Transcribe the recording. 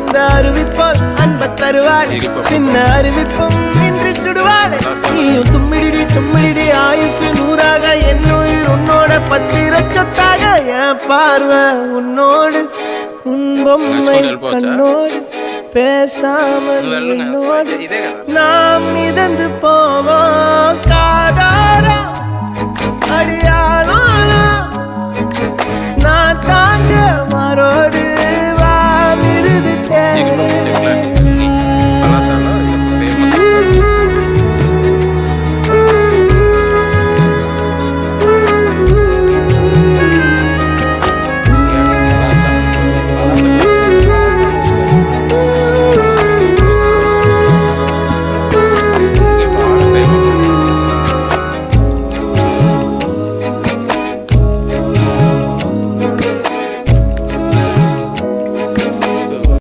அந்த அறிவிப்பால் அன்ப தருவாள் சின்ன அறிவிப்பும் இன்றி சுடுவாள் நீயும் தும்மிடி தும்மிடி ஆயுசு 100ஆக என் உயிர் உன்னோட 10 லட்சத்தாக என் பார்வை உன்னோடு உன் பொம்மை கண்ணோடு பேசாமல் உன்னோடு நாம் மிதந்து போவோம் காதாரா அடியாலும்